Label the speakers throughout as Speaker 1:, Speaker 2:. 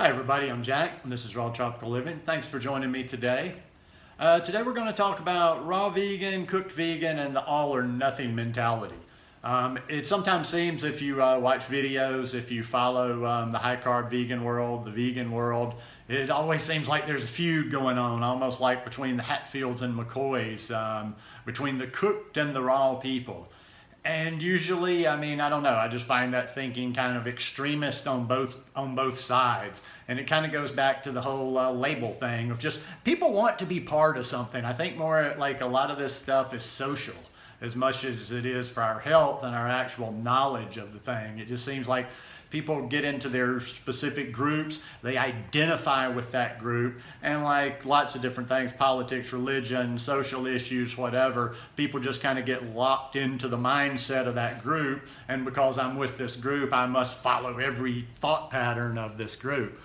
Speaker 1: Hi everybody, I'm Jack, and this is Raw Tropical Living. Thanks for joining me today. Today we're going to talk about raw vegan, cooked vegan, and the all or nothing mentality. It sometimes seems if you watch videos, if you follow the high carb vegan world, the vegan world, it always seems like there's a feud going on, almost like between the Hatfields and McCoys, between the cooked and the raw people. And usually, I don't know, I just find that thinking kind of extremist on both sides. And it kind of goes back to the whole label thing of just people want to be part of something. I think more like a lot of this stuff is social as much as it is for our health and our actual knowledge of the thing. It just seems like people get into their specific groups, they identify with that group, and like lots of different things, politics, religion, social issues, whatever, people just kind of get locked into the mindset of that group, and because I'm with this group, I must follow every thought pattern of this group.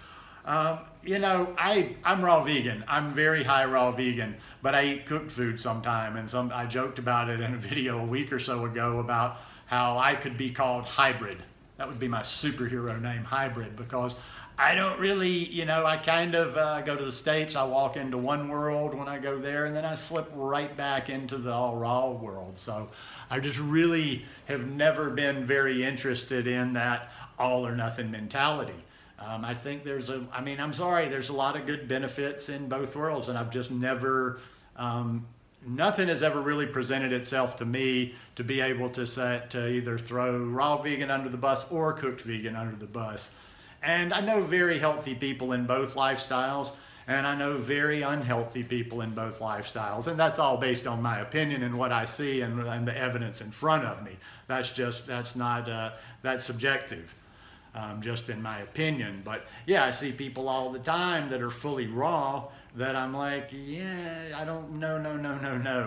Speaker 1: You know, I'm raw vegan. I'm very high raw vegan, but I eat cooked food sometime, and I joked about it in a video a week or so ago about how I could be called hybrid. That would be my superhero name, hybrid, because I don't really, you know, I kind of go to the States, I walk into one world when I go there, and then I slip right back into the all raw world. So I just really have never been very interested in that all or nothing mentality. I think there's I'm sorry, there's a lot of good benefits in both worlds, and I've just never, nothing has ever really presented itself to me to be able to either throw raw vegan under the bus or cooked vegan under the bus. And I know very healthy people in both lifestyles, and I know very unhealthy people in both lifestyles. And that's all based on my opinion and what I see and the evidence in front of me. That's subjective. Just in my opinion. But yeah, I see people all the time that are fully raw that I'm like, yeah, I don't, no.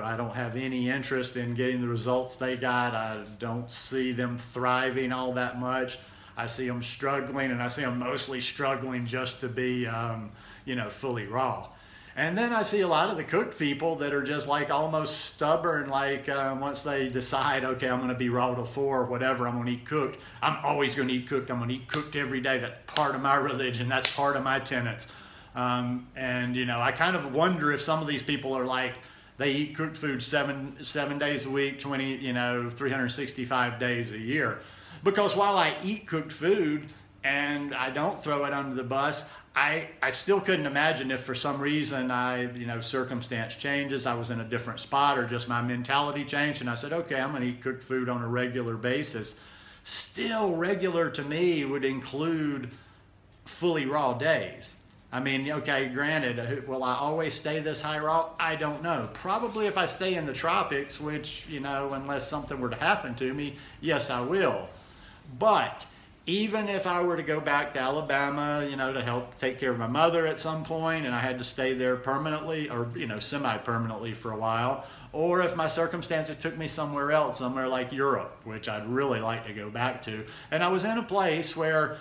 Speaker 1: I don't have any interest in getting the results they got. I don't see them thriving all that much. I see them struggling, and I see them mostly struggling just to be, fully raw. And then I see a lot of the cooked people that are just like almost stubborn, like once they decide, okay, I'm going to be raw till 4 or whatever, I'm going to eat cooked. I'm always going to eat cooked. I'm going to eat cooked every day. That's part of my religion. That's part of my tenets. And, you know, I kind of wonder if some of these people are like, they eat cooked food seven days a week, 365 days a year. Because while I eat cooked food and I don't throw it under the bus, I still couldn't imagine if for some reason circumstance changes, I was in a different spot, or just my mentality changed and I said, okay, I'm going to eat cooked food on a regular basis. Still, regular to me would include fully raw days. I mean, okay, granted, will I always stay this high raw? I don't know. Probably if I stay in the tropics, which, you know, unless something were to happen to me, yes, I will. But even if I were to go back to Alabama, you know, to help take care of my mother at some point, and I had to stay there permanently, or, you know, semi-permanently for a while, or if my circumstances took me somewhere else, somewhere like Europe, which I'd really like to go back to, and I was in a place where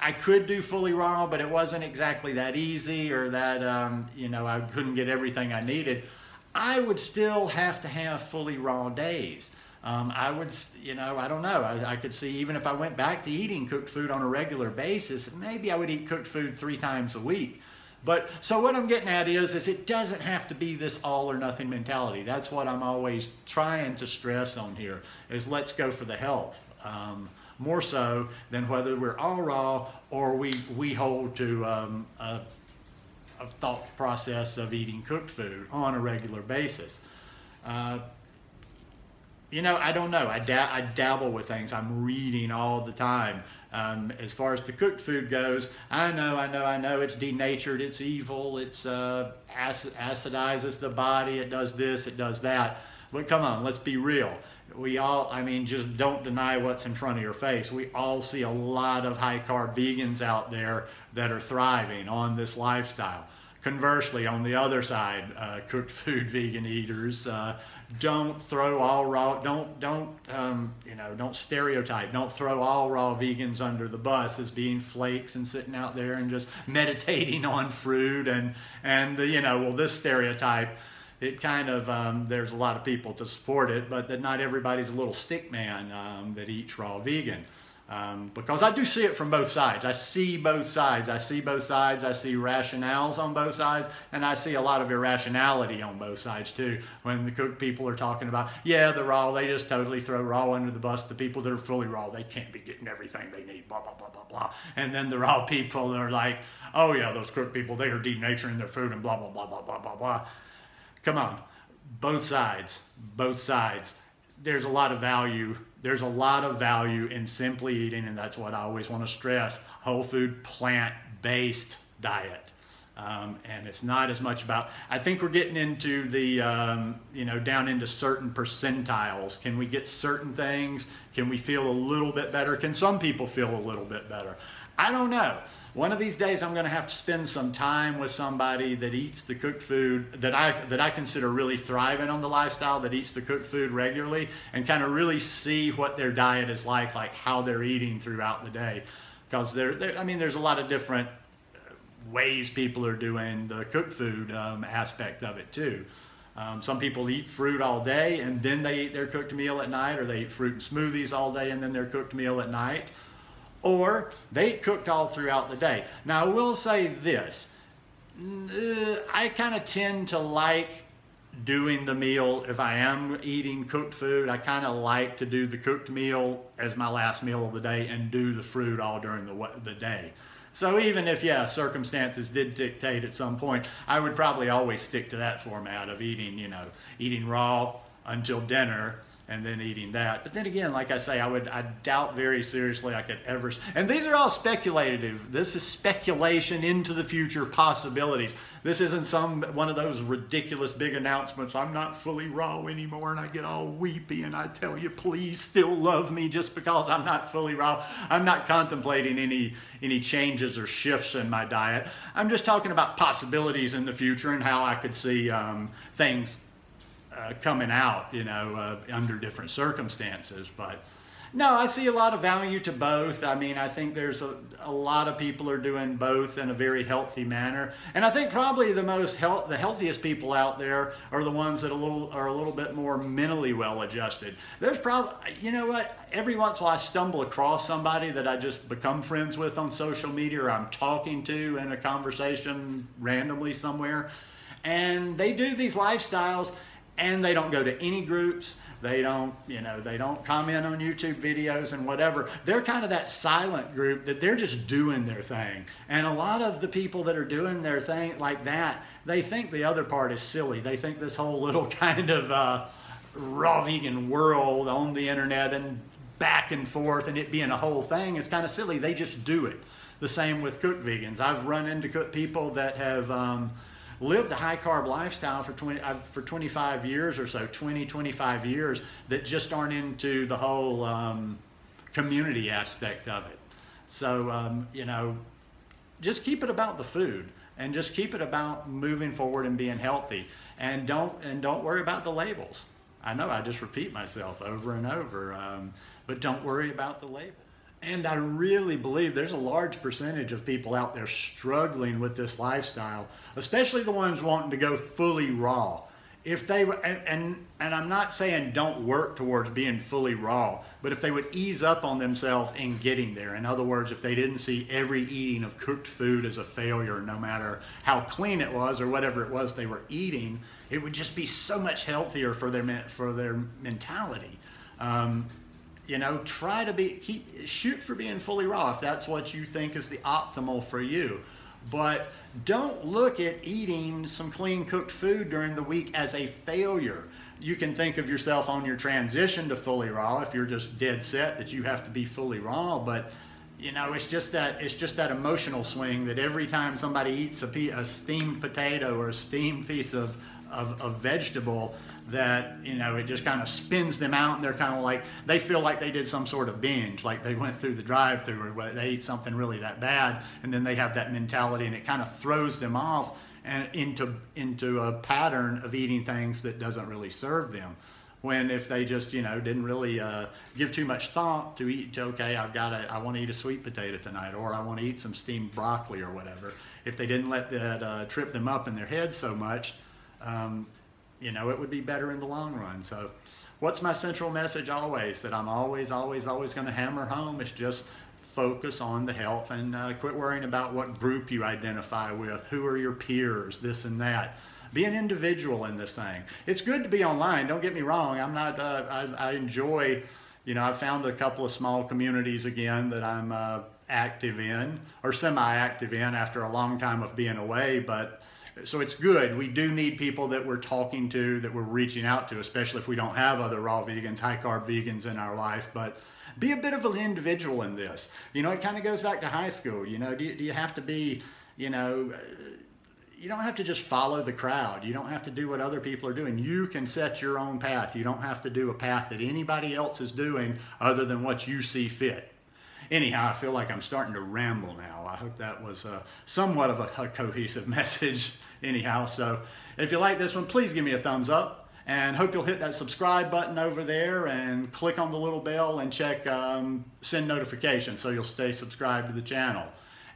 Speaker 1: I could do fully raw, but it wasn't exactly that easy, or that, I couldn't get everything I needed, I would still have to have fully raw days. I would, I don't know, I could see, even if I went back to eating cooked food on a regular basis, maybe I would eat cooked food 3 times a week. But, so what I'm getting at is it doesn't have to be this all or nothing mentality. That's what I'm always trying to stress on here, is let's go for the health. More so than whether we're all raw or we hold to a thought process of eating cooked food on a regular basis. I don't know. I dabble with things. I'm reading all the time. As far as the cooked food goes, I know it's denatured, it's evil, it's acidizes the body, it does this, it does that. But come on, let's be real. We all, just don't deny what's in front of your face. We all see a lot of high carb vegans out there that are thriving on this lifestyle. Conversely, on the other side, cooked food vegan eaters, don't throw all raw, don't stereotype, don't throw all raw vegans under the bus as being flakes and sitting out there and just meditating on fruit and this stereotype, it kind of, there's a lot of people to support it, but that not everybody's a little stick man that eats raw vegan. Because I do see it from both sides. I see both sides. I see both sides. I see rationales on both sides, and I see a lot of irrationality on both sides too. When the cook people are talking about, yeah, the raw, they just totally throw raw under the bus. The people that are fully raw, they can't be getting everything they need, blah, blah, blah, blah, blah. And then the raw people are like, oh yeah, those cook people, they are denaturing their food and blah, blah, blah, blah, blah, blah, blah. Come on, both sides, both sides. There's a lot of value. There's a lot of value in simply eating, and that's what I always want to stress, whole food, plant-based diet. And it's not as much about, I think we're getting into the, you know, down into certain percentiles. Can we get certain things? Can we feel a little bit better? Can some people feel a little bit better? I don't know. One of these days I'm going to have to spend some time with somebody that eats the cooked food that I consider really thriving on the lifestyle, that eats the cooked food regularly, and kind of really see what their diet is like how they're eating throughout the day. Because I mean, there's a lot of different ways people are doing the cooked food aspect of it too. Some people eat fruit all day and then they eat their cooked meal at night, or they eat fruit and smoothies all day and then their cooked meal at night. Or they eat cooked all throughout the day. Now I will say this, I kind of tend to like doing the meal. If I am eating cooked food, I kind of like to do the cooked meal as my last meal of the day and do the fruit all during the day. So even if, yeah, circumstances did dictate at some point, I would probably always stick to that format of eating, you know, eating raw until dinner and then eating that. But then again, like I say, I doubt very seriously I could ever, and these are all speculative. This is speculation into the future possibilities. This isn't one of those ridiculous big announcements, I'm not fully raw anymore, and I get all weepy and I tell you, please still love me just because I'm not fully raw. I'm not contemplating any changes or shifts in my diet. I'm just talking about possibilities in the future and how I could see things coming out, you know, under different circumstances. But no, I see a lot of value to both. I mean, I think there's a lot of people are doing both in a very healthy manner, and I think probably the healthiest people out there are the ones that are a little bit more mentally well adjusted. There's probably, you know what, every once in a while I stumble across somebody that I just become friends with on social media, or I'm talking to in a conversation randomly somewhere, and they do these lifestyles. And they don't go to any groups. They don't, you know, they don't comment on YouTube videos and whatever. They're kind of that silent group that they're just doing their thing. And a lot of the people that are doing their thing like that, they think the other part is silly. They think this whole little kind of raw vegan world on the internet and back and forth and it being a whole thing is kind of silly. They just do it. The same with cooked vegans. I've run into cooked people that have lived a high-carb lifestyle for 25 years or so, 25 years, that just aren't into the whole community aspect of it. So, you know, just keep it about the food and just keep it about moving forward and being healthy. And don't worry about the labels. I know I just repeat myself over and over, but don't worry about the label. And I really believe there's a large percentage of people out there struggling with this lifestyle, especially the ones wanting to go fully raw. If they and I'm not saying don't work towards being fully raw, but if they would ease up on themselves in getting there. In other words, if they didn't see every eating of cooked food as a failure, no matter how clean it was or whatever it was they were eating, it would just be so much healthier for their mentality. You know, try to shoot for being fully raw if that's what you think is the optimal for you. But don't look at eating some clean cooked food during the week as a failure. You can think of yourself on your transition to fully raw if you're just dead set that you have to be fully raw. But you know, it's just that emotional swing that every time somebody eats a steamed potato or a steamed piece of vegetable, that, you know, it just kind of spins them out, and they're kind of like, they feel like they did some sort of binge, like they went through the drive-thru or they ate something really that bad, and then they have that mentality, and it kind of throws them off and into a pattern of eating things that doesn't really serve them. When if they just, you know, didn't really give too much thought to okay, I want to eat a sweet potato tonight, or I want to eat some steamed broccoli or whatever. If they didn't let that trip them up in their head so much, you know, it would be better in the long run. So what's my central message always, that I'm always going to hammer home? It's just focus on the health and quit worrying about what group you identify with, who are your peers, this and that. Be an individual in this thing. It's good to be online, don't get me wrong. I'm not, I enjoy, you know, I've found a couple of small communities again that I'm active in, or semi-active in after a long time of being away, but so it's good. We do need people that we're talking to, that we're reaching out to, especially if we don't have other raw vegans, high-carb vegans in our life. But be a bit of an individual in this. You know, it kind of goes back to high school. You know, do you have to be, you know, you don't have to just follow the crowd. You don't have to do what other people are doing. You can set your own path. You don't have to do a path that anybody else is doing other than what you see fit. Anyhow, I feel like I'm starting to ramble now. I hope that was somewhat of a cohesive message. Anyhow, so if you like this one, please give me a thumbs up, and hope you'll hit that subscribe button over there and click on the little bell and check send notifications so you'll stay subscribed to the channel.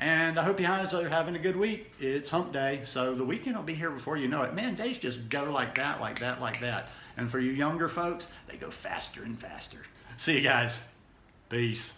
Speaker 1: And I hope you guys are having a good week. It's hump day, so the weekend will be here before you know it. Man, days just go like that, like that, like that. And for you younger folks, they go faster and faster. See you guys. Peace.